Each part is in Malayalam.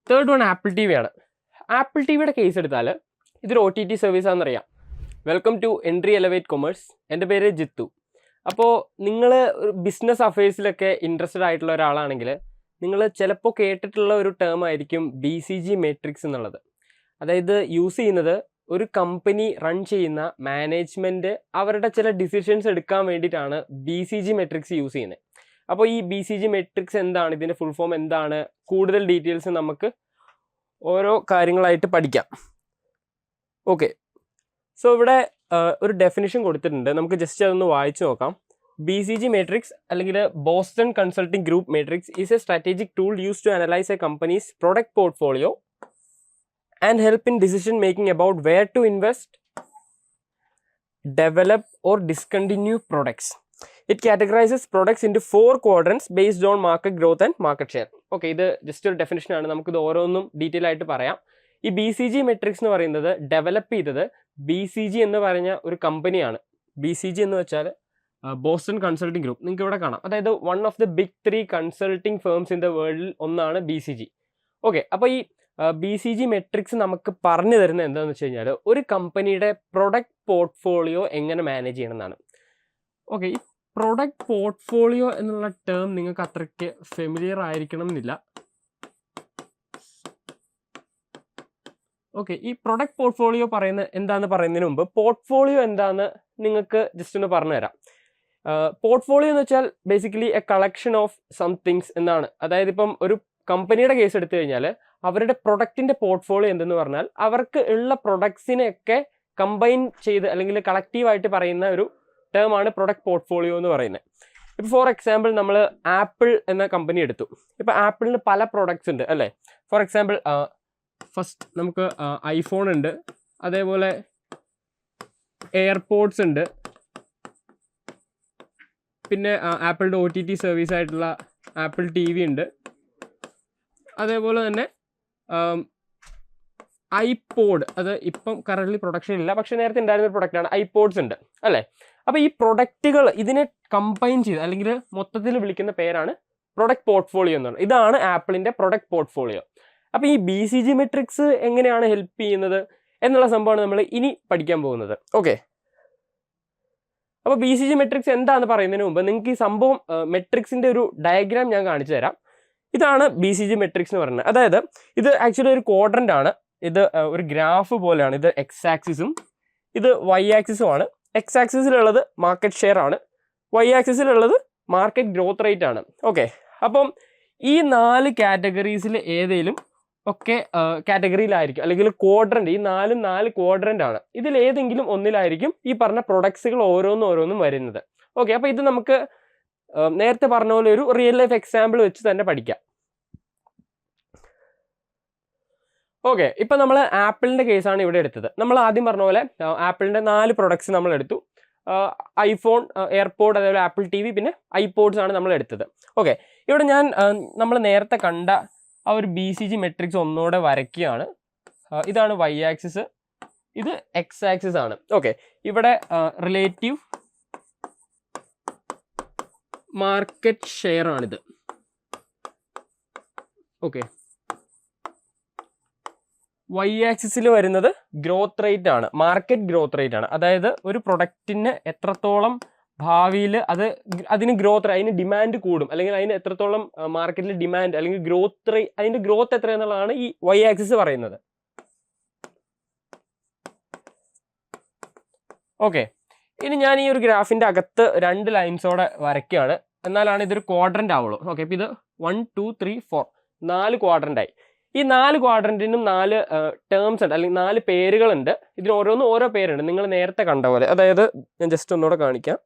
Third one Apple T V ആണ്. ആപ്പിൾ ടി വിയുടെ കേസ് എടുത്താൽ ഇതൊരു OTT സർവീസ് ആണെന്നറിയാം. Welcome to entry elevate commerce. എൻ്റെ പേര് ജിത്തു. അപ്പോൾ നിങ്ങൾ ബിസിനസ് അഫയേഴ്സിലൊക്കെ ഇൻട്രസ്റ്റഡ് ആയിട്ടുള്ള ഒരാളാണെങ്കിൽ നിങ്ങൾ ചിലപ്പോൾ കേട്ടിട്ടുള്ള ഒരു ടേം ആയിരിക്കും BCG മെട്രിക്സ് എന്നുള്ളത്. അതായത് യൂസ് ചെയ്യുന്നത് ഒരു കമ്പനി റൺ ചെയ്യുന്ന മാനേജ്മെൻറ്റ് അവരുടെ ചില ഡിസിഷൻസ് എടുക്കാൻ വേണ്ടിയിട്ടാണ് BCG മെട്രിക്സ് യൂസ് ചെയ്യുന്നത്. അപ്പോൾ ഈ BCG മെട്രിക്സ് എന്താണ്, ഇതിൻ്റെ ഫുൾ ഫോം എന്താണ്, കൂടുതൽ ഡീറ്റെയിൽസ് നമുക്ക് ഓരോ കാര്യങ്ങളായിട്ട് പഠിക്കാം. ഓക്കെ, സോ ഇവിടെ ഒരു ഡെഫിനിഷൻ കൊടുത്തിട്ടുണ്ട്, നമുക്ക് ജസ്റ്റ് അതൊന്ന് വായിച്ചു നോക്കാം. BCG മെട്രിക്സ് അല്ലെങ്കിൽ Boston consulting group matrix is a strategic tool use to analyse a company's product portfolio and help in decision making about where to invest, develop or discontinue products. It categorizes products into 4 quadrants based on market growth and market share. Okay, ഇത് ജസ്റ്റ് ഒരു ഡെഫിനിഷൻ ആണ്, നമുക്കിത് ഓരോന്നും ഡീറ്റെയിൽ ആയിട്ട് പറയാം. ഈ BCG മെട്രിക്സ് എന്ന് പറയുന്നത് ഡെവലപ്പ് ചെയ്തത് BCG എന്ന് പറഞ്ഞ ഒരു കമ്പനിയാണ്. BCG എന്ന് വെച്ചാൽ ബോസ്റ്റൺ കൺസൾട്ടിംഗ് ഗ്രൂപ്പ്, നിങ്ങൾക്ക് ഇവിടെ കാണാം. അതായത് one of the big 3 consulting firms in the വേൾഡിൽ ഒന്നാണ് BCG. ഓക്കെ, അപ്പോൾ ഈ BCG മെട്രിക്സ് നമുക്ക് പറഞ്ഞു തരുന്നത് എന്താണെന്ന് വെച്ച് കഴിഞ്ഞാൽ ഒരു കമ്പനിയുടെ പ്രൊഡക്റ്റ് പോർട്ട്ഫോളിയോ എങ്ങനെ മാനേജ് ചെയ്യണം എന്നാണ്. ഓക്കെ, ഈ പ്രൊഡക്റ്റ് പോർട്ട്ഫോളിയോ എന്നുള്ള ടേം നിങ്ങൾക്ക് അത്രയ്ക്ക് ഫെമിലിയർ ആയിരിക്കണം എന്നില്ല. ഓക്കെ, ഈ പ്രൊഡക്റ്റ് പോർട്ട്ഫോളിയോ എന്താണെന്ന് പറയുന്നതിന് മുമ്പ് പോർട്ട്ഫോളിയോ എന്താണെന്ന് നിങ്ങൾക്ക് ജസ്റ്റ് ഒന്ന് പറഞ്ഞു തരാം. പോർട്ട്ഫോളിയോ എന്ന് വെച്ചാൽ basically A collection of somethings എന്നാണ്. അതായത് ഇപ്പം ഒരു കമ്പനിയുടെ കേസ് എടുത്തു കഴിഞ്ഞാൽ അവരുടെ പ്രൊഡക്റ്റിൻ്റെ പോർട്ട്ഫോളിയോ എന്തെന്ന് പറഞ്ഞാൽ അവർക്ക് ഉള്ള പ്രൊഡക്ട്സിനെയൊക്കെ കമ്പൈൻ ചെയ്ത് അല്ലെങ്കിൽ കളക്റ്റീവായിട്ട് പറയുന്ന ഒരു ടേമാണ് പ്രൊഡക്റ്റ് പോർട്ട്ഫോളിയോ എന്ന് പറയുന്നത്. ഇപ്പോൾ ഫോർ എക്സാമ്പിൾ നമ്മൾ ആപ്പിൾ എന്ന കമ്പനി എടുത്തു. ഇപ്പോൾ ആപ്പിളിന് പല പ്രൊഡക്ട്സ് ഉണ്ട് അല്ലേ. ഫോർ എക്സാമ്പിൾ ഫസ്റ്റ് നമുക്ക് ഐഫോൺ ഉണ്ട്, അതേപോലെ എയർപോഡ്സ് ഉണ്ട്, പിന്നെ ആപ്പിളിൻ്റെ OTT സർവീസ് ആയിട്ടുള്ള ആപ്പിൾ TV ഉണ്ട്, അതേപോലെ തന്നെ ഐപോഡ്, അത് ഇപ്പം കറൻ്റ് പ്രൊഡക്ഷൻ ഇല്ല, പക്ഷേ നേരത്തെ ഉണ്ടായിരുന്ന ഒരു പ്രൊഡക്റ്റാണ്, ഐപോഡ്സ് ഉണ്ട് അല്ലേ. അപ്പോൾ ഈ പ്രൊഡക്റ്റുകൾ ഇതിനെ കമ്പൈൻ ചെയ്ത് അല്ലെങ്കിൽ മൊത്തത്തിൽ വിളിക്കുന്ന പേരാണ് പ്രൊഡക്റ്റ് പോർട്ട്ഫോളിയോ എന്ന് പറയുന്നത്. ഇതാണ് ആപ്പിളിൻ്റെ പ്രൊഡക്റ്റ് പോർട്ട്ഫോളിയോ. അപ്പോൾ ഈ BCG മെട്രിക്സ് എങ്ങനെയാണ് ഹെൽപ്പ് ചെയ്യുന്നത് എന്നുള്ള സംഭവമാണ് നമ്മൾ ഇനി പഠിക്കാൻ പോകുന്നത്. ഓക്കെ, അപ്പോൾ BCG മെട്രിക്സ് എന്താണെന്ന് പറയുന്നതിന് മുമ്പ് നിങ്ങൾക്ക് ഈ സംഭവം മെട്രിക്സിൻ്റെ ഒരു ഡയഗ്രാം ഞാൻ കാണിച്ചു തരാം. ഇതാണ് BCG മെട്രിക്സ് എന്ന് പറയുന്നത്. അതായത് ഇത് ആക്ച്വലി ഒരു ക്വാഡ്രൻ്റ് ആണ്. ഇത് ഒരു ഗ്രാഫ് പോലെയാണ്. ഇത് X ആക്സിസും ഇത് Y ആക്സിസും ആണ്. X ആക്സിസിലുള്ളത് മാർക്കറ്റ് ഷെയർ ആണ്, Y ആക്സിസിലുള്ളത് മാർക്കറ്റ് ഗ്രോത്ത് റേറ്റ് ആണ്. ഓക്കെ, അപ്പം ഈ 4 കാറ്റഗറീസിൽ ഏതെങ്കിലും ഒക്കെ കാറ്റഗറിയിലായിരിക്കും, അല്ലെങ്കിൽ ക്വാഡ്രൻ്റ്, ഈ 4 ക്വാഡ്രൻ്റ് ആണ്. ഇതിൽ ഏതെങ്കിലും ഒന്നിലായിരിക്കും ഈ പറഞ്ഞ പ്രൊഡക്ട്സുകൾ ഓരോന്നും വരുന്നത്. ഓക്കെ, അപ്പോൾ ഇത് നമുക്ക് നേരത്തെ പറഞ്ഞ പോലെ ഒരു റിയൽ ലൈഫ് എക്സാമ്പിൾ വെച്ച് തന്നെ പഠിക്കാം. ഓക്കെ, ഇപ്പം നമ്മൾ ആപ്പിളിൻ്റെ കേസാണ് ഇവിടെ എടുത്തത്. നമ്മൾ ആദ്യം പറഞ്ഞ പോലെ ആപ്പിളിൻ്റെ 4 പ്രൊഡക്ട്സ് നമ്മൾ എടുത്തു. ഐഫോൺ, എയർപോഡ്, അതേപോലെ ആപ്പിൾ TV, പിന്നെ ഐപോഡ്സ് ആണ് നമ്മൾ എടുത്തത്. ഓക്കെ, ഇവിടെ നമ്മൾ നേരത്തെ കണ്ട ആ ഒരു BCG മെട്രിക്സ് ഒന്നുകൂടെ വരയ്ക്കുകയാണ്. ഇതാണ് Y ആക്സിസ്, ഇത് X ആക്സിസ് ആണ്. ഓക്കെ, ഇവിടെ റിലേറ്റീവ് മാർക്കറ്റ് ഷെയർ ആണിത്. ഓക്കെ, Y ആക്സിസിൽ വരുന്നത് ഗ്രോത്ത് റേറ്റ് ആണ്, മാർക്കറ്റ് ഗ്രോത്ത് റേറ്റ് ആണ്. അതായത് ഒരു പ്രൊഡക്റ്റിന് എത്രത്തോളം ഭാവിയിൽ അതിന് ഗ്രോത്ത്, അതിന് ഡിമാൻഡ് കൂടും, അല്ലെങ്കിൽ അതിന് എത്രത്തോളം മാർക്കറ്റിൽ ഡിമാൻഡ് അല്ലെങ്കിൽ ഗ്രോത്ത് റേറ്റ്, അതിൻ്റെ ഗ്രോത്ത് എത്ര എന്നുള്ളതാണ് ഈ Y ആക്സിസ് പറയുന്നത്. ഓക്കെ, ഇനി ഞാൻ ഈ ഒരു ഗ്രാഫിൻ്റെ അകത്ത് 2 ലൈൻസോടെ വരയ്ക്കുകയാണ്, എന്നാലാണ് ഇതൊരു ക്വാഡ്രൻ്റ് ആവുള്ളൂ. ഓക്കെ, ഇപ്പോൾ ഇത് 1 2 3 4 4 ക്വാഡ്രൻ്റായി. ഈ 4 ക്വാഡ്രൻറ്റിനും 4 ടേംസ് ഉണ്ട്, അല്ലെങ്കിൽ 4 പേരുകളുണ്ട്. ഇതിന് ഓരോ പേരുണ്ട്, നിങ്ങൾ നേരത്തെ കണ്ട പോലെ. അതായത് ഞാൻ ജസ്റ്റ് ഒന്നുകൂടെ കാണിക്കാം.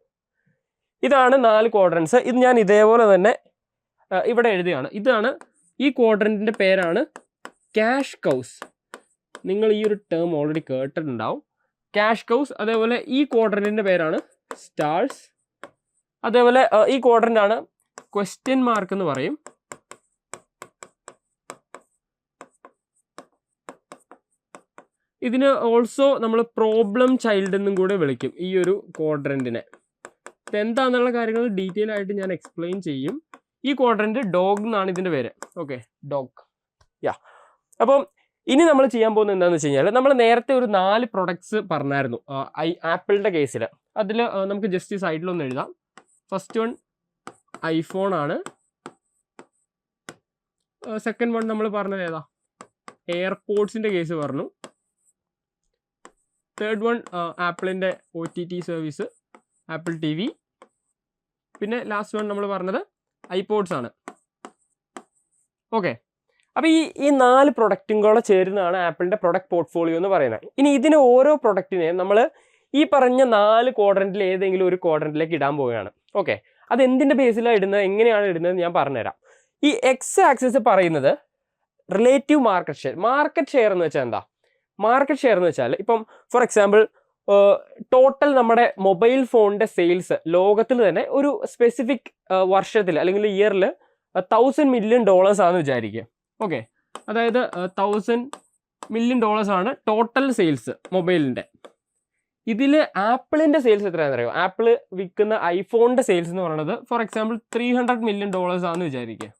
ഇതാണ് 4 ക്വാഡ്രൻസ്. ഇത് ഞാൻ ഇതേപോലെ തന്നെ ഇവിടെ എഴുതുകയാണ്. ഇതാണ് ഈ ക്വാഡ്രൻറ്റിൻ്റെ പേരാണ് ക്യാഷ് കൗസ്. നിങ്ങൾ ഈ ഒരു ടേം ഓൾറെഡി കേട്ടിട്ടുണ്ടാവും, ക്യാഷ് കൗസ്. അതേപോലെ ഈ ക്വാഡ്രൻറ്റിൻ്റെ പേരാണ് സ്റ്റാർസ്. അതേപോലെ ഈ ക്വാഡ്രൻ്റ് ആണ് ക്വസ്റ്റ്യൻ മാർക്ക് എന്ന് പറയും. ഇതിന് ഓൾസോ നമ്മൾ പ്രോബ്ലം ചൈൽഡ് എന്നും കൂടെ വിളിക്കും ഈ ഒരു ക്വാഡ്രൻറ്റിനെ. ഇതെന്താണെന്നുള്ള കാര്യങ്ങൾ ഡീറ്റെയിൽ ആയിട്ട് ഞാൻ എക്സ്പ്ലെയിൻ ചെയ്യും. ഈ ക്വാഡ്രൻറ്റ് ഡോഗ് എന്നാണ് ഇതിൻ്റെ പേര്. Okay, dog. യാ, അപ്പം ഇനി നമ്മൾ ചെയ്യാൻ പോകുന്നത് എന്താണെന്ന് വെച്ച് കഴിഞ്ഞാൽ നമ്മൾ നേരത്തെ ഒരു 4 പ്രൊഡക്ട്സ് പറഞ്ഞായിരുന്നു ആപ്പിളിൻ്റെ കേസിൽ. അതിൽ നമുക്ക് ജസ്റ്റ് സൈഡിലൊന്ന് എഴുതാം. ഫസ്റ്റ് വൺ ഐഫോൺ ആണ്. സെക്കൻഡ് വൺ നമ്മൾ പറഞ്ഞത് ഏതാ? എയർപോഡ്സിൻ്റെ കേസ് പറഞ്ഞു. തേർഡ് വൺ ആപ്പിളിൻ്റെ OTT സർവീസ് ആപ്പിൾ TV. പിന്നെ ലാസ്റ്റ് വൺ നമ്മൾ പറഞ്ഞത് ഐപോഡ്സ് ആണ്. ഓക്കെ, അപ്പോൾ ഈ 4 പ്രൊഡക്റ്റും കൂടെ ചേരുന്നതാണ് ആപ്പിളിൻ്റെ പ്രൊഡക്റ്റ് പോർട്ട്ഫോളിയോ എന്ന് പറയുന്നത്. ഇനി ഇതിന് ഓരോ പ്രൊഡക്റ്റിനെയും നമ്മൾ ഈ പറഞ്ഞ 4 ക്വാഡ്രൻറ്റിൽ ഏതെങ്കിലും ഒരു ക്വാഡ്രൻറ്റിലേക്ക് ഇടാൻ പോവുകയാണ്. ഓക്കെ, അത് എന്തിൻ്റെ ബേസിലാണ് ഇടുന്നത്, എങ്ങനെയാണ് ഇടുന്നത് ഞാൻ പറഞ്ഞുതരാം. ഈ എക്സ് ആക്സിസ് പറയുന്നത് relative market share. Market share എന്ന് വെച്ചാൽ എന്താ? മാർക്കറ്റ് ഷെയർ എന്ന് വെച്ചാൽ ഇപ്പം ഫോർ എക്സാമ്പിൾ ടോട്ടൽ നമ്മുടെ മൊബൈൽ ഫോണിൻ്റെ സെയിൽസ് ലോകത്തിൽ തന്നെ ഒരു സ്പെസിഫിക് വർഷത്തിൽ അല്ലെങ്കിൽ ഇയറിൽ $1,000 മില്യൺ ആണെന്ന് വിചാരിക്കുക. ഓക്കെ, അതായത് $1,000 മില്യൺ ആണ് ടോട്ടൽ സെയിൽസ് മൊബൈലിൻ്റെ. ഇതിൽ ആപ്പിളിൻ്റെ സെയിൽസ് എത്രയാണെന്ന് അറിയോ? ആപ്പിൾ വിൽക്കുന്ന ഐഫോണിൻ്റെ സെയിൽസ് എന്ന് പറയുന്നത് ഫോർ എക്സാമ്പിൾ $300 മില്യൺ ആണെന്ന് വിചാരിക്കുക.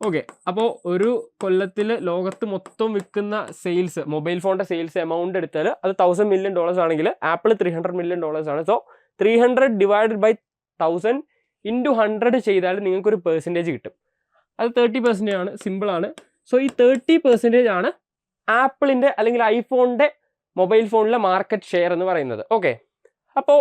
ഓക്കെ, അപ്പോൾ ഒരു കൊല്ലത്തിൽ ലോകത്ത് മൊത്തം വിൽക്കുന്ന സെയിൽസ്, മൊബൈൽ ഫോണിൻ്റെ സെയിൽസ് എമൗണ്ട് എടുത്താൽ അത് $1,000 മില്യൺ ആണെങ്കിൽ ആപ്പിൾ $300 മില്യൺ ആണ്. സോ 300 ഡിവൈഡഡ് ബൈ 1000 ഇൻറ്റു 100 ചെയ്താൽ നിങ്ങൾക്കൊരു പെർസെൻറ്റേജ് കിട്ടും. അത് 30% ആണ്. സിമ്പിളാണ്. സോ ഈ 30% ആണ് ആപ്പിളിൻ്റെ അല്ലെങ്കിൽ ഐഫോണിൻ്റെ മൊബൈൽ ഫോണിലെ മാർക്കറ്റ് ഷെയർ എന്ന് പറയുന്നത്. ഓക്കെ, അപ്പോൾ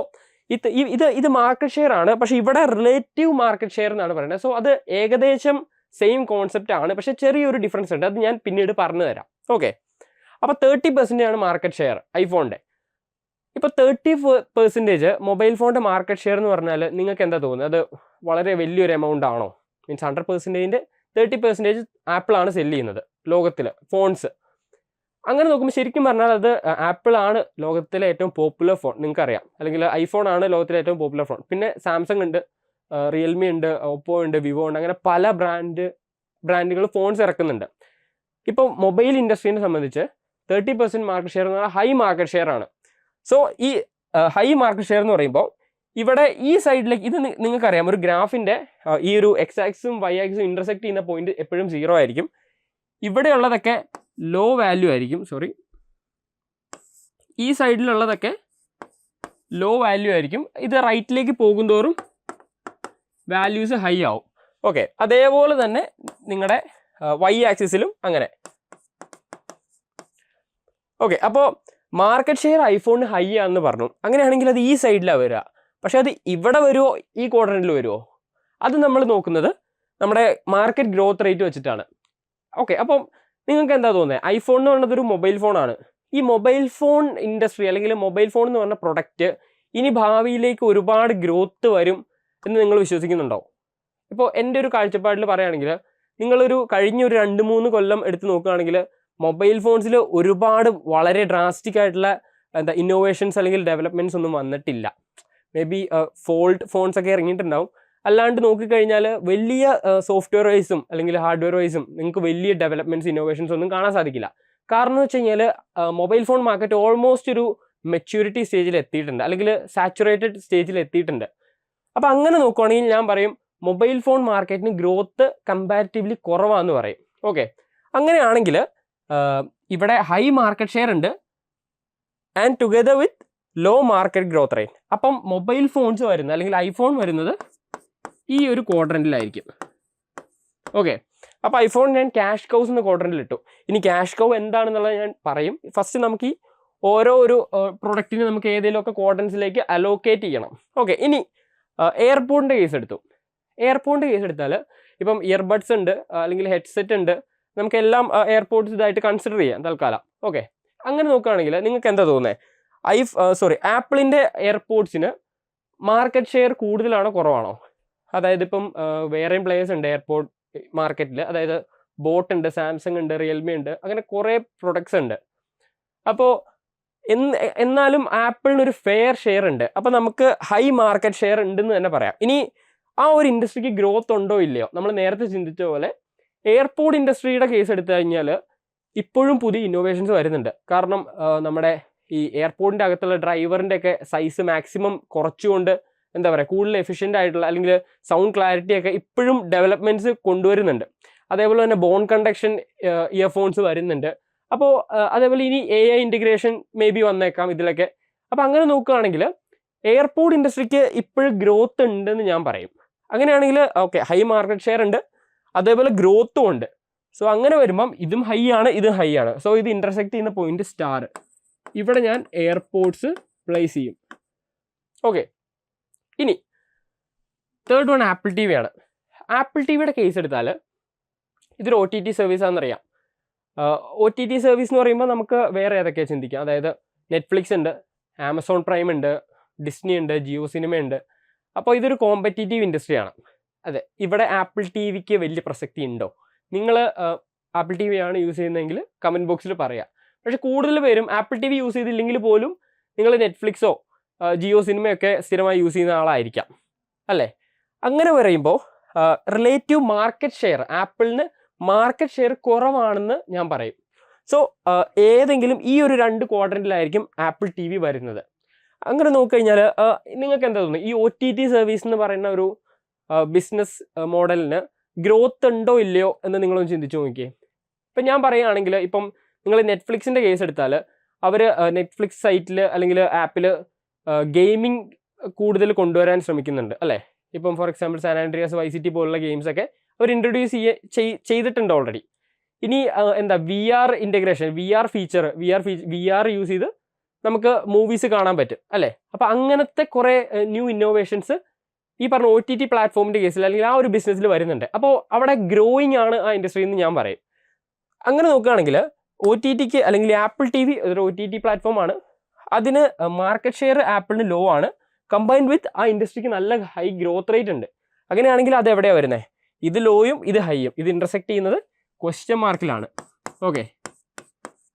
ഇത് മാർക്കറ്റ് ഷെയർ ആണ്. പക്ഷേ ഇവിടെ റിലേറ്റീവ് മാർക്കറ്റ് ഷെയർ എന്നാണ് പറയുന്നത്. സോ അത് ഏകദേശം സെയിം കോൺസെപ്റ്റ് ആണ്, പക്ഷേ ചെറിയൊരു ഡിഫറൻസ് ഉണ്ട്. അത് ഞാൻ പിന്നീട് പറഞ്ഞു തരാം. ഓക്കെ, അപ്പോൾ 30% ആണ് മാർക്കറ്റ് ഷെയർ ഐഫോണിൻ്റെ. ഇപ്പോൾ 30% മൊബൈൽ ഫോണിൻ്റെ മാർക്കറ്റ് ഷെയർ എന്ന് പറഞ്ഞാൽ നിങ്ങൾക്ക് എന്താ തോന്നുന്നത്? അത് വളരെ വലിയൊരു എമൗണ്ട് ആണോ? മീൻസ് 100%ൻ്റെ 30% ആപ്പിളാണ് സെല്ല് ചെയ്യുന്നത് ലോകത്തിൽ ഫോൺസ്. അങ്ങനെ നോക്കുമ്പോൾ ശരിക്കും പറഞ്ഞാൽ അത് ആപ്പിൾ ആണ് ലോകത്തിലെ ഏറ്റവും പോപ്പുലർ ഫോൺ, നിങ്ങൾക്കറിയാം. അല്ലെങ്കിൽ ഐഫോൺ ആണ് ലോകത്തിലെ ഏറ്റവും പോപ്പുലർ ഫോൺ. പിന്നെ സാംസങ് ഉണ്ട്, റിയൽമി ഉണ്ട്, ഓപ്പോ ഉണ്ട്, വിവോ ഉണ്ട്. അങ്ങനെ പല ബ്രാൻഡുകൾ ഫോൺസ് ഇറക്കുന്നുണ്ട്. ഇപ്പോൾ മൊബൈൽ ഇൻഡസ്ട്രീനെ സംബന്ധിച്ച് 30% മാർക്കറ്റ് ഷെയർ എന്ന് പറഞ്ഞാൽ ഹൈ മാർക്കറ്റ് ഷെയർ ആണ്. സോ ഈ ഹൈ മാർക്കറ്റ് ഷെയർ എന്ന് പറയുമ്പോൾ ഇവിടെ ഈ സൈഡിലേക്ക് ഇത് നിങ്ങൾക്കറിയാം, ഒരു ഗ്രാഫിൻ്റെ ഈ ഒരു എക്സ് ആക്സും വൈ ആക്സും ഇൻ്റർസെക്ട് ചെയ്യുന്ന പോയിന്റ് എപ്പോഴും 0 ആയിരിക്കും. ഇവിടെയുള്ളതൊക്കെ ലോ വാല്യൂ ആയിരിക്കും. ഈ സൈഡിലുള്ളതൊക്കെ ലോ വാല്യൂ ആയിരിക്കും. ഇത് റൈറ്റിലേക്ക് പോകുന്തോറും വാല്യൂസ് ഹൈ ആവും. ഓക്കെ, അതേപോലെ തന്നെ നിങ്ങളുടെ വൈ ആക്സിസിലും അങ്ങനെ. ഓക്കെ, അപ്പോൾ മാർക്കറ്റ് ഷെയർ ഐഫോണിന് ഹൈ ആണെന്ന് പറഞ്ഞു. അങ്ങനെയാണെങ്കിൽ അത് ഈ സൈഡിലാണ് വരിക. പക്ഷേ അത് ഇവിടെ വരുമോ, ഈ ക്വാഡ്രൻറ്റിൽ വരുമോ? അത് നമ്മൾ നോക്കുന്നത് നമ്മുടെ മാർക്കറ്റ് ഗ്രോത്ത് റേറ്റ് വെച്ചിട്ടാണ്. ഓക്കെ, അപ്പം നിങ്ങൾക്ക് എന്താ തോന്നുന്നത്? ഐഫോൺ എന്ന് പറയുന്നത് ഒരു മൊബൈൽ ഫോണാണ്. ഈ മൊബൈൽ ഫോൺ ഇൻഡസ്ട്രി അല്ലെങ്കിൽ മൊബൈൽ ഫോൺ എന്ന് പറഞ്ഞ പ്രൊഡക്റ്റ് ഇനി ഭാവിയിലേക്ക് ഒരുപാട് ഗ്രോത്ത് വരും എന്ന് നിങ്ങൾ വിശ്വസിക്കുന്നുണ്ടോ? ഇപ്പോൾ എൻ്റെ ഒരു കാഴ്ചപ്പാടിൽ പറയുകയാണെങ്കിൽ, നിങ്ങളൊരു കഴിഞ്ഞൊരു 2-3 കൊല്ലം എടുത്ത് നോക്കുകയാണെങ്കിൽ മൊബൈൽ ഫോൺസിൽ ഒരുപാട് വളരെ ഡ്രാസ്റ്റിക് ആയിട്ടുള്ള ഇന്നോവേഷൻസ് അല്ലെങ്കിൽ ഡെവലപ്മെൻറ്റ്സ് ഒന്നും വന്നിട്ടില്ല. മേ ബി ഫോൾഡ് ഫോൺസ് ഒക്കെ ഇറങ്ങിയിട്ടുണ്ടാവും. അല്ലാണ്ട് നോക്കിക്കഴിഞ്ഞാൽ വലിയ സോഫ്റ്റ്വെയർ വൈസും അല്ലെങ്കിൽ ഹാർഡ്വെയർ വൈസും നിങ്ങൾക്ക് വലിയ ഡെവലപ്മെൻറ്റ്സ് ഇന്നോവേഷൻസ് ഒന്നും കാണാൻ സാധിക്കില്ല. കാരണം എന്ന് വെച്ച് കഴിഞ്ഞാൽ മൊബൈൽ ഫോൺ മാർക്കറ്റ് ഓൾമോസ്റ്റ് ഒരു മെച്യൂരിറ്റി സ്റ്റേജിൽ എത്തിയിട്ടുണ്ട്, അല്ലെങ്കിൽ സാച്ചുറേറ്റഡ് സ്റ്റേജിൽ എത്തിയിട്ടുണ്ട്. അപ്പോൾ അങ്ങനെ നോക്കുകയാണെങ്കിൽ ഞാൻ പറയും മൊബൈൽ ഫോൺ മാർക്കറ്റിന് ഗ്രോത്ത് കമ്പാരിറ്റീവ്ലി കുറവാണെന്ന് പറയും. ഓക്കെ, അങ്ങനെയാണെങ്കിൽ ഇവിടെ ഹൈ മാർക്കറ്റ് ഷെയർ ഉണ്ട് and together with low market growth rate. അപ്പം മൊബൈൽ ഫോൺസ് വരുന്നത് അല്ലെങ്കിൽ ഐഫോൺ വരുന്നത് ഈ ഒരു ക്വാഡ്രൻറ്റിലായിരിക്കും. ഓക്കെ, അപ്പോൾ ഐഫോൺ ഞാൻ ക്യാഷ് കൗസ് എന്ന ക്വാഡ്രൻറ്റിൽ ഇട്ടു. ഇനി ക്യാഷ് കൗ എന്താണെന്നുള്ളത് ഞാൻ പറയും. ഫസ്റ്റ് നമുക്ക് ഈ ഓരോ ഒരു പ്രൊഡക്റ്റിന് നമുക്ക് ഏതെങ്കിലുമൊക്കെ ക്വാഡ്രൻസിലേക്ക് അലോക്കേറ്റ് ചെയ്യണം. ഓക്കെ, ഇനി എയർപോഡിൻ്റെ കേസ് എടുത്തു. എയർപോഡിൻ്റെ കേസ് എടുത്താൽ ഇപ്പം ഇയർബഡ്സ് ഉണ്ട് അല്ലെങ്കിൽ ഹെഡ്സെറ്റ് ഉണ്ട്, നമുക്കെല്ലാം എയർപോഡ്സ് ഇതായിട്ട് കൺസിഡർ ചെയ്യാം തൽക്കാലം. ഓക്കെ, അങ്ങനെ നോക്കുകയാണെങ്കിൽ നിങ്ങൾക്ക് എന്താ തോന്നുന്നത്? ആപ്പിളിൻ്റെ എയർപോഡ്സിന് മാർക്കറ്റ് ഷെയർ കൂടുതലാണോ കുറവാണോ? അതായത് ഇപ്പം വേറെയും പ്ലേയേഴ്സ് ഉണ്ട് എയർപോഡ് മാർക്കറ്റിൽ. അതായത് ബോട്ട് ഉണ്ട്, സാംസങ് ഉണ്ട്, റിയൽമി ഉണ്ട്, അങ്ങനെ കുറേ പ്രൊഡക്ട്സ് ഉണ്ട്. അപ്പോൾ എന്നാലും ആപ്പിളിനൊരു ഫെയർ ഷെയർ ഉണ്ട്. അപ്പോൾ നമുക്ക് ഹൈ മാർക്കറ്റ് ഷെയർ ഉണ്ടെന്ന് തന്നെ പറയാം. ഇനി ആ ഒരു ഇൻഡസ്ട്രിക്ക് ഗ്രോത്ത് ഉണ്ടോ ഇല്ലയോ? നമ്മൾ നേരത്തെ ചിന്തിച്ച പോലെ എയർപോഡ് ഇൻഡസ്ട്രിയുടെ കേസ് എടുത്തു കഴിഞ്ഞാൽ ഇപ്പോഴും പുതിയ ഇന്നോവേഷൻസ് വരുന്നുണ്ട്. കാരണം നമ്മുടെ ഈ എയർപോഡിൻ്റെ അകത്തുള്ള ഡ്രൈവറിൻ്റെ ഒക്കെ സൈസ് മാക്സിമം കുറച്ചുകൊണ്ട് എന്താ പറയുക, കൂടുതൽ എഫിഷ്യൻ്റ് ആയിട്ടുള്ള അല്ലെങ്കിൽ സൗണ്ട് ക്ലാരിറ്റി ഒക്കെ ഇപ്പോഴും ഡെവലപ്മെൻറ്റ്സ് കൊണ്ടുവരുന്നുണ്ട്. അതേപോലെ തന്നെ ബോൺ കണ്ടക്ഷൻ ഇയർഫോൺസ് വരുന്നുണ്ട്. അപ്പോൾ അതേപോലെ ഇനി AI ഇൻറ്റിഗ്രേഷൻ മേ ബി വന്നേക്കാം ഇതിലൊക്കെ. അപ്പോൾ അങ്ങനെ നോക്കുകയാണെങ്കിൽ എയർപോഡ് ഇൻഡസ്ട്രിക്ക് ഇപ്പോഴും ഗ്രോത്ത് ഉണ്ടെന്ന് ഞാൻ പറയും. അങ്ങനെയാണെങ്കിൽ ഓക്കെ, ഹൈ മാർക്കറ്റ് ഷെയർ ഉണ്ട്, അതേപോലെ ഗ്രോത്തും ഉണ്ട്. സോ അങ്ങനെ വരുമ്പം ഇതും ഹൈ ആണ്, ഇതും ഹൈ ആണ്. സോ ഇത് ഇൻ്റർസെക്ട് ചെയ്യുന്ന പോയിന്റ് സ്റ്റാർ, ഇവിടെ ഞാൻ എയർപോഡ്സ് പ്ലേസ് ചെയ്യും. ഓക്കെ, ഇനി തേർഡ് വൺ ആപ്പിൾ TV ആണ്. ആപ്പിൾ TVയുടെ കേസ് എടുത്താൽ ഇതൊരു OTT സർവീസ് ആണെന്നറിയാം. OTT സർവീസ് എന്ന് പറയുമ്പോൾ നമുക്ക് വേറെ ഏതൊക്കെയാണ് ചിന്തിക്കാം. അതായത് നെറ്റ്ഫ്ലിക്സ് ഉണ്ട്, ആമസോൺ പ്രൈം ഉണ്ട്, ഡിസ്നി ഉണ്ട്, ജിയോ സിനിമ ഉണ്ട്. അപ്പോൾ ഇതൊരു കോമ്പറ്റീറ്റീവ് ഇൻഡസ്ട്രിയാണ്. അതെ, ഇവിടെ ആപ്പിൾ TVക്ക് വലിയ പ്രസക്തി ഉണ്ടോ? നിങ്ങൾ ആപ്പിൾ TV ആണ് യൂസ് ചെയ്യുന്നതെങ്കിൽ കമൻറ്റ് ബോക്സിൽ പറയാം. പക്ഷേ കൂടുതൽ പേരും ആപ്പിൾ TV യൂസ് ചെയ്തില്ലെങ്കിൽ പോലും നിങ്ങൾ നെറ്റ്ഫ്ലിക്സോ ജിയോ സിനിമയൊക്കെ സ്ഥിരമായി യൂസ് ചെയ്യുന്ന ആളായിരിക്കാം അല്ലേ? അങ്ങനെ പറയുമ്പോൾ റിലേറ്റീവ് മാർക്കറ്റ് ഷെയർ ആപ്പിളിന് മാർക്കറ്റ് ഷെയർ കുറവാണെന്ന് ഞാൻ പറയും. സോ ഏതെങ്കിലും ഈ ഒരു 2 ക്വാഡ്രൻറ്റിലായിരിക്കും ആപ്പിൾ TV വരുന്നത്. അങ്ങനെ നോക്കിക്കഴിഞ്ഞാൽ നിങ്ങൾക്ക് എന്താ തോന്നുന്നത്, ഈ OTT സർവീസ് എന്ന് പറയുന്ന ഒരു ബിസിനസ് മോഡലിന് ഗ്രോത്ത് ഉണ്ടോ ഇല്ലയോ എന്ന് നിങ്ങളൊന്ന് ചിന്തിച്ച് നോക്കിയേ. ഇപ്പം ഞാൻ പറയുകയാണെങ്കിൽ, ഇപ്പം നിങ്ങൾ നെറ്റ്ഫ്ലിക്സിൻ്റെ കേസ് എടുത്താൽ അവർ നെറ്റ്ഫ്ലിക്സ് സൈറ്റിൽ അല്ലെങ്കിൽ ആപ്പിൽ ഗെയിമിംഗ് കൂടുതൽ കൊണ്ടുവരാൻ ശ്രമിക്കുന്നുണ്ട് അല്ലേ? ഇപ്പം for example San Andreas, Vice City പോലുള്ള ഗെയിംസൊക്കെ അവർ ഇൻട്രൊഡ്യൂസ് ചെയ്തിട്ടുണ്ട് ഓൾറെഡി. ഇനി എന്താ VR ഇൻറ്റഗ്രേഷൻ, VR യൂസ് ചെയ്ത് നമുക്ക് മൂവീസ് കാണാൻ പറ്റും അല്ലേ? അപ്പോൾ അങ്ങനത്തെ കുറേ ന്യൂ ഇന്നോവേഷൻസ് ഈ പറഞ്ഞ OTT പ്ലാറ്റ്ഫോമിൻ്റെ കേസിൽ അല്ലെങ്കിൽ ആ ഒരു ബിസിനസ്സിൽ വരുന്നുണ്ട്. അപ്പോൾ അവിടെ ഗ്രോയിങ് ആണ് ആ ഇൻഡസ്ട്രി എന്ന് ഞാൻ പറയും. അങ്ങനെ നോക്കുകയാണെങ്കിൽ OTTക്ക് അല്ലെങ്കിൽ ആപ്പിൾ TV ഒരു OTT പ്ലാറ്റ്ഫോമാണ്, അതിന് മാർക്കറ്റ് ഷെയർ ആപ്പിളിന് ലോ ആണ്, കമ്പൈൻഡ് വിത്ത് ആ ഇൻഡസ്ട്രിക്ക് നല്ല ഹൈ ഗ്രോത്ത് റേറ്റ് ഉണ്ട്. അങ്ങനെയാണെങ്കിൽ അത് എവിടെയാണ് വരുന്നത്? ഇത് ലോയും ഇത് ഹൈയും, ഇത് ഇൻ്റർസെക്ട് ചെയ്യുന്നത് ക്വസ്റ്റ്യൻ മാർക്കിലാണ്. ഓക്കെ,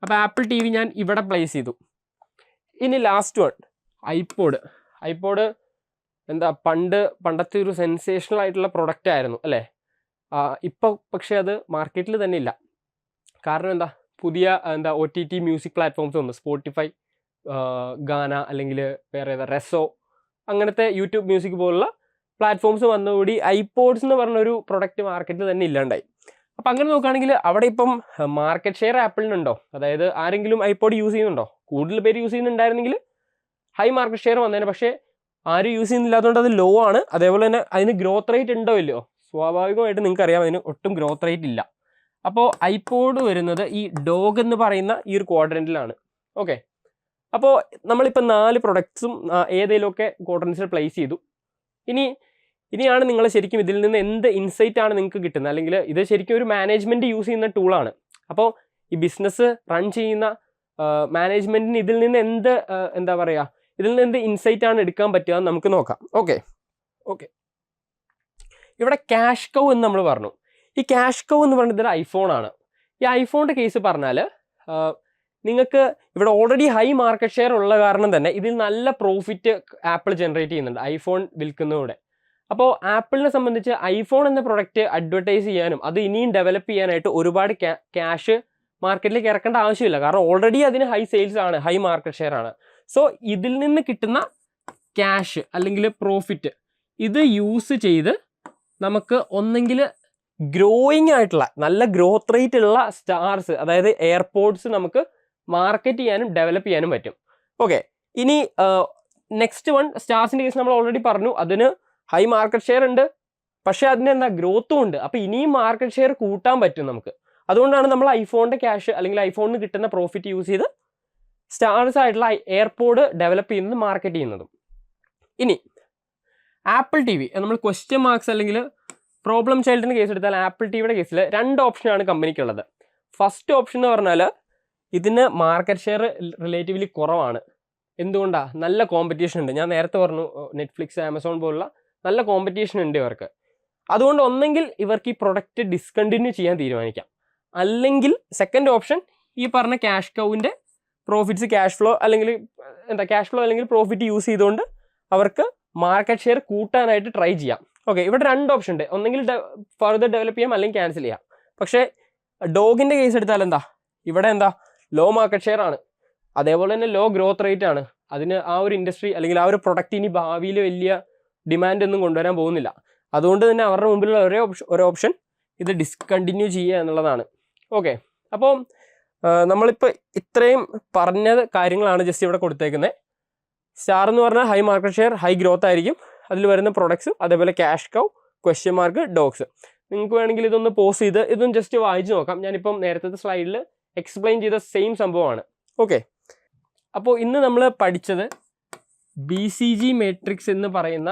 അപ്പോൾ ആപ്പിൾ TV ഞാൻ ഇവിടെ പ്ലേസ് ചെയ്തു. ഇനി ലാസ്റ്റ് വൺ ഐപോഡ് എന്താ പണ്ടത്തെ ഒരു സെൻസേഷണൽ ആയിട്ടുള്ള പ്രൊഡക്റ്റ് ആയിരുന്നു അല്ലേ? ഇപ്പോൾ പക്ഷേ അത് മാർക്കറ്റിൽ തന്നെ ഇല്ല. കാരണം എന്താ, പുതിയ OTT മ്യൂസിക് പ്ലാറ്റ്ഫോംസ് വന്നു, സ്പോട്ടിഫൈ, ഗാന, അല്ലെങ്കിൽ വേറെ ഏതാ റെസോ, അങ്ങനത്തെ യൂട്യൂബ് മ്യൂസിക് പോലുള്ള പ്ലാറ്റ്ഫോംസ് വന്നതോടുകൂടി ഐപോഡ്സ് എന്ന് പറഞ്ഞൊരു പ്രൊഡക്റ്റ് മാർക്കറ്റിൽ തന്നെ ഇല്ലാണ്ടായി. അപ്പോൾ അങ്ങനെ നോക്കുകയാണെങ്കിൽ അവിടെ ഇപ്പം മാർക്കറ്റ് ഷെയർ ആപ്പിളിനുണ്ടോ? അതായത് ആരെങ്കിലും ഐപോഡ് യൂസ് ചെയ്യുന്നുണ്ടോ? കൂടുതൽ പേര് യൂസ് ചെയ്യുന്നുണ്ടായിരുന്നെങ്കിൽ ഹൈ മാർക്കറ്റ് ഷെയർ വന്നേനെ. പക്ഷേ ആരും യൂസ് ചെയ്യുന്നില്ലാത്തതുകൊണ്ട് അത് ലോ ആണ്. അതേപോലെ തന്നെ അതിന് ഗ്രോത്ത് റേറ്റ് ഉണ്ടോ ഇല്ലയോ? സ്വാഭാവികമായിട്ട് നിങ്ങൾക്കറിയാം അതിന് ഒട്ടും ഗ്രോത്ത് റേറ്റ് ഇല്ല. അപ്പോൾ ഐപോഡ് വരുന്നത് ഈ ഡോഗ് എന്ന് പറയുന്ന ഈ ഒരു ക്വാഡ്രൻറ്റിലാണ്. ഓക്കെ, അപ്പോൾ നമ്മളിപ്പോൾ 4 പ്രൊഡക്ട്സും ഏതെങ്കിലുമൊക്കെ ക്വാഡ്രൻസിൽ പ്ലേസ് ചെയ്തു. ഇനിയാണ് നിങ്ങൾ ശരിക്കും ഇതിൽ നിന്ന് എന്ത് ഇൻസൈറ്റ് ആണ് നിങ്ങൾക്ക് കിട്ടുന്നത്, അല്ലെങ്കിൽ ഇത് ശരിക്കും ഒരു മാനേജ്മെൻറ്റ് യൂസ് ചെയ്യുന്ന ടൂളാണ്. അപ്പോൾ ഈ ബിസിനസ് റൺ ചെയ്യുന്ന മാനേജ്മെൻറ്റിന് ഇതിൽ നിന്ന് എന്താ പറയുക, ഇതിൽ നിന്ന് എന്ത് ഇൻസൈറ്റ് ആണ് എടുക്കാൻ പറ്റുക എന്ന് നമുക്ക് നോക്കാം. ഓക്കെ, ഇവിടെ ക്യാഷ് കൗ എന്ന് നമ്മൾ പറഞ്ഞു. ഈ ക്യാഷ് കൗ എന്ന് പറയുന്നത് ഒരു ഐഫോണാണ്. ഈ ഐഫോണിൻ്റെ കേസ് പറഞ്ഞാൽ നിങ്ങൾക്ക് ഇവിടെ ഓൾറെഡി ഹൈ മാർക്കറ്റ് ഷെയർ ഉള്ള കാരണം തന്നെ ഇതിൽ നല്ല പ്രോഫിറ്റ് ആപ്പിൾ ജനറേറ്റ് ചെയ്യുന്നുണ്ട് ഐഫോൺ വിൽക്കുന്നതോടെ. അപ്പോൾ ആപ്പിളിനെ സംബന്ധിച്ച് ഐഫോൺ എന്ന പ്രൊഡക്റ്റ് അഡ്വർടൈസ് ചെയ്യാനും അത് ഇനിയും ഡെവലപ്പ് ചെയ്യാനായിട്ട് ഒരുപാട് ക്യാഷ് മാർക്കറ്റിലേക്ക് ഇറക്കേണ്ട ആവശ്യമില്ല. കാരണം ഓൾറെഡി അതിന് ഹൈ സെയിൽസ് ആണ്, ഹൈ മാർക്കറ്റ് ഷെയർ ആണ്. സോ ഇതിൽ നിന്ന് കിട്ടുന്ന ക്യാഷ് അല്ലെങ്കിൽ പ്രോഫിറ്റ് ഇത് യൂസ് ചെയ്ത് നമുക്ക് ഒന്നെങ്കിൽ ഗ്രോയിങ് ആയിട്ടുള്ള നല്ല ഗ്രോത്ത് റേറ്റ് ഉള്ള സ്റ്റാർസ്, അതായത് എയർപോഡ്സ് നമുക്ക് മാർക്കറ്റ് ചെയ്യാനും ഡെവലപ്പ് ചെയ്യാനും പറ്റും. ഓക്കെ, ഇനി നെക്സ്റ്റ് വൺ സ്റ്റാർസിൻ്റെ കേസ് നമ്മൾ ഓൾറെഡി പറഞ്ഞു, അതിന് ഹൈ മാർക്കറ്റ് ഷെയർ ഉണ്ട്, പക്ഷേ അതിന് എന്താ ഗ്രോത്തും ഉണ്ട്. അപ്പോൾ ഇനിയും മാർക്കറ്റ് ഷെയർ കൂട്ടാൻ പറ്റും നമുക്ക്. അതുകൊണ്ടാണ് നമ്മൾ ഐഫോണിൻ്റെ ക്യാഷ് അല്ലെങ്കിൽ ഐഫോണിന് കിട്ടുന്ന പ്രോഫിറ്റ് യൂസ് ചെയ്ത് സ്റ്റാർസ് ആയിട്ടുള്ള എയർപോഡ് ഡെവലപ്പ് ചെയ്യുന്നത് മാർക്കറ്റ് ചെയ്യുന്നതും. ഇനി ആപ്പിൾ TV നമ്മൾ ക്വസ്റ്റ്യൻ മാർക്സ് അല്ലെങ്കിൽ പ്രോബ്ലം ചൈൽഡിൻ്റെ കേസ് എടുത്താൽ ആപ്പിൾ TVയുടെ കേസിൽ 2 ഓപ്ഷനാണ് കമ്പനിക്കുള്ളത്. ഫസ്റ്റ് ഓപ്ഷൻ എന്ന് പറഞ്ഞാൽ ഇതിന് മാർക്കറ്റ് ഷെയർ റിലേറ്റീവ്ലി കുറവാണ്. എന്തുകൊണ്ടാണ്? നല്ല കോമ്പറ്റീഷൻ ഉണ്ട്. ഞാൻ നേരത്തെ പറഞ്ഞു നെറ്റ്ഫ്ലിക്സ്, ആമസോൺ പോലുള്ള നല്ല കോമ്പറ്റീഷൻ ഉണ്ട് ഇവർക്ക്. അതുകൊണ്ട് ഒന്നെങ്കിൽ ഇവർക്ക് ഈ പ്രൊഡക്റ്റ് ഡിസ്കണ്ടിന്യൂ ചെയ്യാൻ തീരുമാനിക്കാം, അല്ലെങ്കിൽ സെക്കൻഡ് ഓപ്ഷൻ ഈ പറഞ്ഞ ക്യാഷ് കൗവിൻ്റെ പ്രോഫിറ്റ്സ് ക്യാഷ് ഫ്ലോ അല്ലെങ്കിൽ പ്രോഫിറ്റ് യൂസ് ചെയ്തുകൊണ്ട് അവർക്ക് മാർക്കറ്റ് ഷെയർ കൂട്ടാനായിട്ട് ട്രൈ ചെയ്യാം. ഓക്കെ, ഇവിടെ 2 ഓപ്ഷൻ ഉണ്ട്, ഒന്നെങ്കിൽ ഫർദർ ഡെവലപ്പ് ചെയ്യാം അല്ലെങ്കിൽ ക്യാൻസൽ ചെയ്യാം. പക്ഷേ ഡോഗിൻ്റെ കേസ് എടുത്താൽ ഇവിടെ ലോ മാർക്കറ്റ് ഷെയർ ആണ്, അതേപോലെ തന്നെ ലോ ഗ്രോത്ത് റേറ്റ് ആണ്. അതിന് ആ ഒരു ഇൻഡസ്ട്രി അല്ലെങ്കിൽ ആ ഒരു പ്രൊഡക്റ്റ് ഇനി ഭാവിയിൽ വലിയ ഡിമാൻഡ് ഒന്നും കൊണ്ടുവരാൻ പോകുന്നില്ല. അതുകൊണ്ട് തന്നെ അവരുടെ മുമ്പിലുള്ള ഒരേ ഓപ്ഷൻ ഇത് ഡിസ്കണ്ടിന്യൂ ചെയ്യുക എന്നുള്ളതാണ്. ഓക്കെ, അപ്പോൾ നമ്മളിപ്പോൾ ഇത്രയും പറഞ്ഞ കാര്യങ്ങളാണ് ജസ്റ്റ് ഇവിടെ കൊടുത്തേക്കുന്നത്. സ്റ്റാർ എന്ന് പറഞ്ഞാൽ high market share, high growth ആയിരിക്കും. അതിൽ വരുന്ന പ്രൊഡക്ട്സും അതേപോലെ ക്യാഷ് കൗ, ക്വസ്റ്റ്യൻ മാർക്ക്, ഡോഗ്സ്. നിങ്ങൾക്ക് വേണമെങ്കിൽ ഇതൊന്ന് പോസ് ചെയ്ത് ഇതൊന്ന് ജസ്റ്റ് വായിച്ച് നോക്കാം. ഞാനിപ്പം നേരത്തെ സ്ലൈഡിൽ എക്സ്പ്ലെയിൻ ചെയ്ത സെയിം സംഭവമാണ്. ഓക്കെ, അപ്പോൾ ഇന്ന് നമ്മൾ പഠിച്ചത് BCG മാട്രിക്സ് എന്ന് പറയുന്ന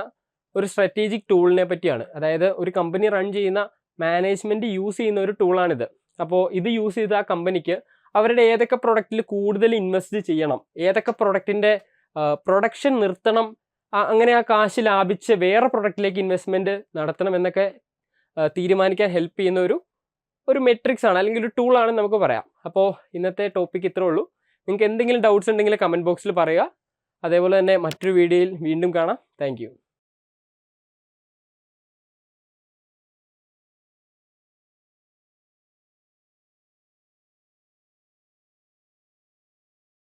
ഒരു സ്ട്രാറ്റജിക് ടൂളിനെ പറ്റിയാണ്. അതായത് ഒരു കമ്പനി റൺ ചെയ്യുന്ന മാനേജ്മെൻറ്റ് യൂസ് ചെയ്യുന്ന ഒരു ടൂളാണിത്. അപ്പോൾ ഇത് യൂസ് ചെയ്ത് ആ കമ്പനിക്ക് അവരുടെ ഏതൊക്കെ പ്രൊഡക്റ്റിൽ കൂടുതൽ ഇൻവെസ്റ്റ് ചെയ്യണം, ഏതൊക്കെ പ്രൊഡക്റ്റിൻ്റെ പ്രൊഡക്ഷൻ നിർത്തണം, അങ്ങനെ ആ കാശ് ലാഭിച്ച് വേറെ പ്രൊഡക്റ്റിലേക്ക് ഇൻവെസ്റ്റ്മെൻറ്റ് നടത്തണം എന്നൊക്കെ തീരുമാനിക്കാൻ ഹെൽപ്പ് ചെയ്യുന്ന ഒരു മെട്രിക്സ് ആണ്, അല്ലെങ്കിൽ ഒരു ടൂളാണ് നമുക്ക് പറയാം. അപ്പോൾ ഇന്നത്തെ ടോപ്പിക്ക് ഇത്രേ ഉള്ളൂ. നിങ്ങൾക്ക് എന്തെങ്കിലും ഡൗട്ട്സ് ഉണ്ടെങ്കിൽ കമൻറ്റ് ബോക്സിൽ പറയുക. അതേപോലെ തന്നെ മറ്റൊരു വീഡിയോയിൽ വീണ്ടും കാണാം. താങ്ക്